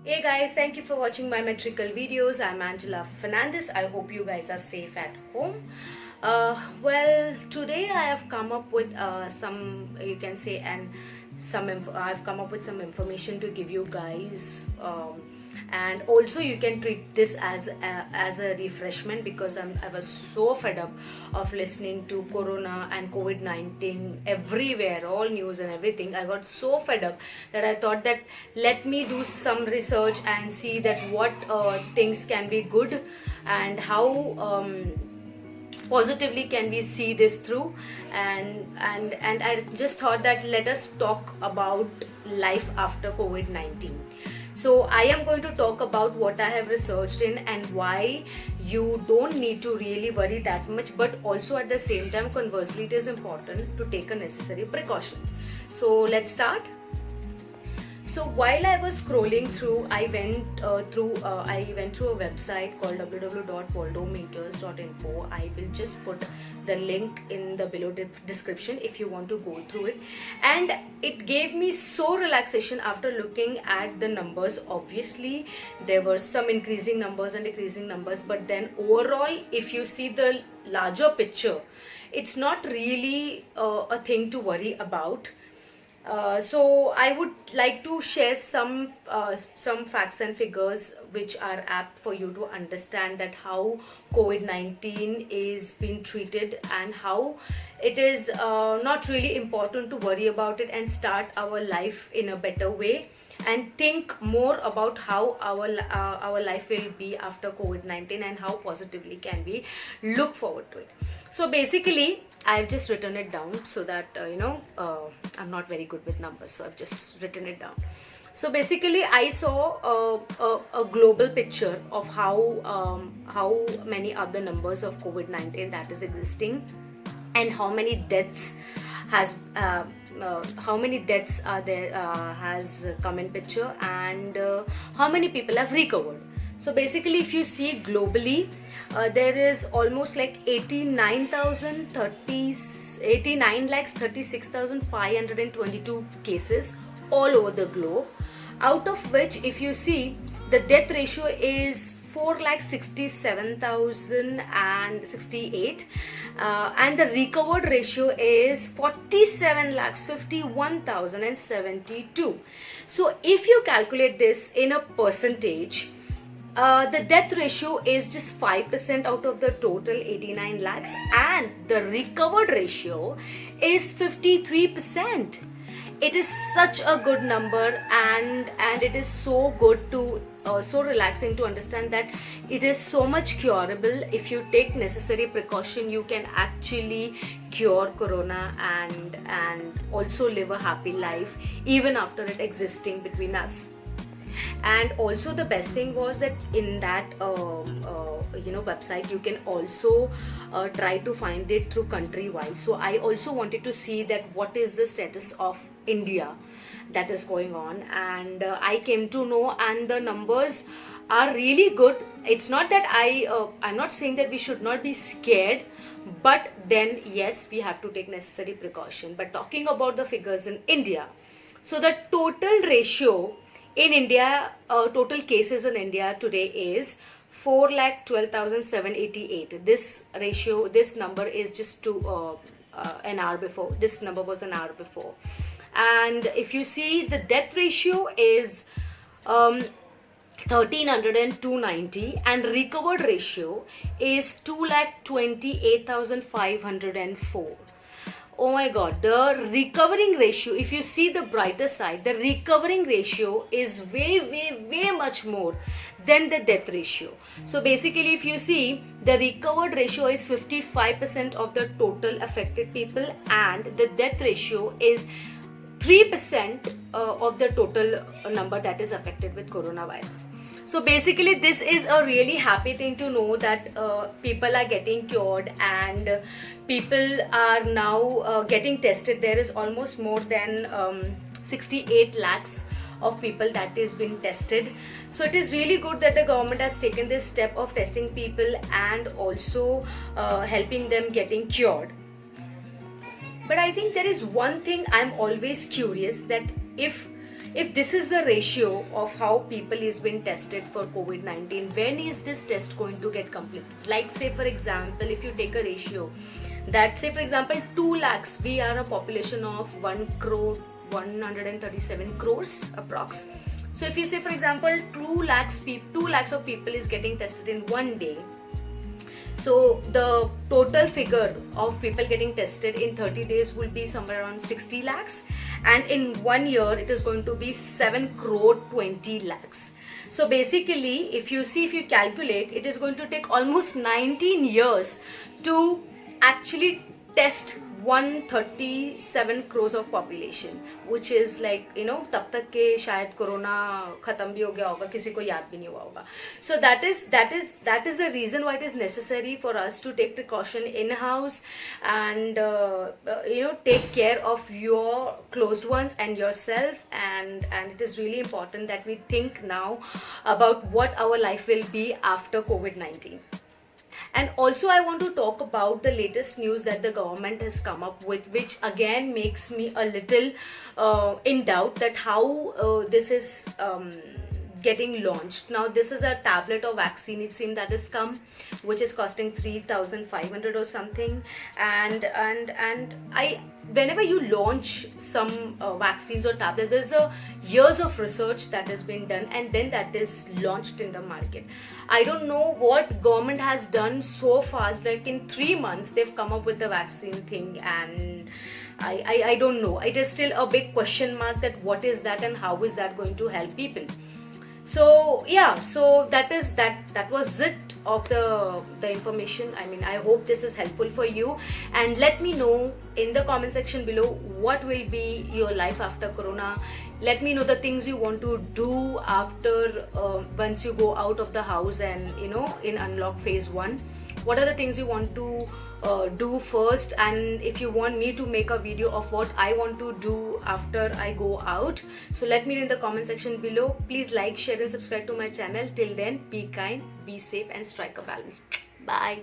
Hey guys, thank you for watching my metrical videos. I'm Angela Fernandez. I hope you guys are safe at home. Today I have come up with I've come up with some information to give you guys, and also you can treat this as a refreshment, because I was so fed up of listening to Corona and COVID-19 everywhere, all news and everything. I got so fed up that I thought that let me do some research and see that what things can be good and how positively can we see this through, and I just thought that let us talk about life after COVID-19. So I am going to talk about what I have researched in and why you don't need to really worry that much, but also at the same time, conversely, it is important to take a necessary precaution. So let's start. So while I was scrolling through, I went through a website called www.waldometers.info. I will just put the link in the below description if you want to go through it. And it gave me so relaxation after looking at the numbers. Obviously, there were some increasing numbers and decreasing numbers, but then overall, if you see the larger picture, it's not really a thing to worry about. So I would like to share some facts and figures which are apt for you to understand that how COVID-19 is being treated and how it is not really important to worry about it and start our life in a better way and think more about how our life will be after COVID-19 and how positively can we look forward to it. So basically, I've just written it down so that I'm not very good with numbers, so I've just written it down. So basically, I saw a global picture of how many other numbers of COVID-19 that is existing, and how many deaths are there has come in picture, and how many people have recovered. So basically, if you see globally, there is almost like 89,36,522 cases all over the globe, out of which, if you see, the death ratio is 4,67,068, and the recovered ratio is 47,51,072. So if you calculate this in a percentage, the death ratio is just 5% out of the total 89 lakhs, and the recovered ratio is 53%. It is such a good number, and it is so good to so relaxing to understand that it is so much curable. If you take necessary precaution, you can actually cure corona and also live a happy life even after it existing between us. And also the best thing was that in that website, you can also try to find it through country wise. So I also wanted to see that what is the status of India that is going on, and I came to know, and the numbers are really good. It's not that I'm not saying that we should not be scared, but then yes, we have to take necessary precaution. But talking about the figures in India, so the total ratio in India, total cases in India today is 4,12,788. This ratio, this number is just to an hour before. This number was an hour before. And if you see, the death ratio is 1,302.90, and recovered ratio is 2,28,504. Oh my god, the recovering ratio, if you see the brighter side, the recovering ratio is way much more than the death ratio. So basically, if you see, the recovered ratio is 55% of the total affected people, and the death ratio is 3% of the total number that is affected with coronavirus. So basically, this is a really happy thing to know that people are getting cured and people are now getting tested. There is almost more than 68 lakhs of people that is being tested. So it is really good that the government has taken this step of testing people and also helping them getting cured. But I think there is one thing I'm always curious, that if if this is the ratio of how people is been tested for COVID-19, when is this test going to get complete? Like say for example, if you take a ratio that say for example 2 lakhs, we are a population of 1 crore 137 crores approx. So if you say for example 2 lakhs of people is getting tested in one day, so the total figure of people getting tested in 30 days will be somewhere around 60 lakhs, and in 1 year it is going to be 7 crore 20 lakhs. So basically if you calculate, it is going to take almost 19 years to actually test 137 crores of population, which is like, you know, तब तक के शायद corona खत्म भी हो गया होगा, किसी को याद भी नहीं हुआ होगा. So that is the reason why it is necessary for us to take precaution in house and you know, take care of your closed ones and yourself, and it is really important that we think now about what our life will be after COVID-19. And also I want to talk about the latest news that the government has come up with, which again makes me a little in doubt that how this is getting launched. Now this is a tablet or vaccine, it seems, that has come, which is costing 3,500 or something, and whenever you launch some vaccines or tablets, there's a years of research that has been done and then that is launched in the market. I don't know what government has done so fast, like in 3 months they've come up with the vaccine thing, and I don't know, it is still a big question mark that what is that and how is that going to help people. So yeah, so that was it of the information. I mean, I hope this is helpful for you, and let me know in the comment section below what will be your life after corona. Let me know the things you want to do after once you go out of the house and, you know, in unlock phase 1. What are the things you want to do first, and if you want me to make a video of what I want to do after I go out, so let me know in the comment section below. Please like, share and subscribe to my channel. Till then, be kind, be safe and strike a balance. Bye.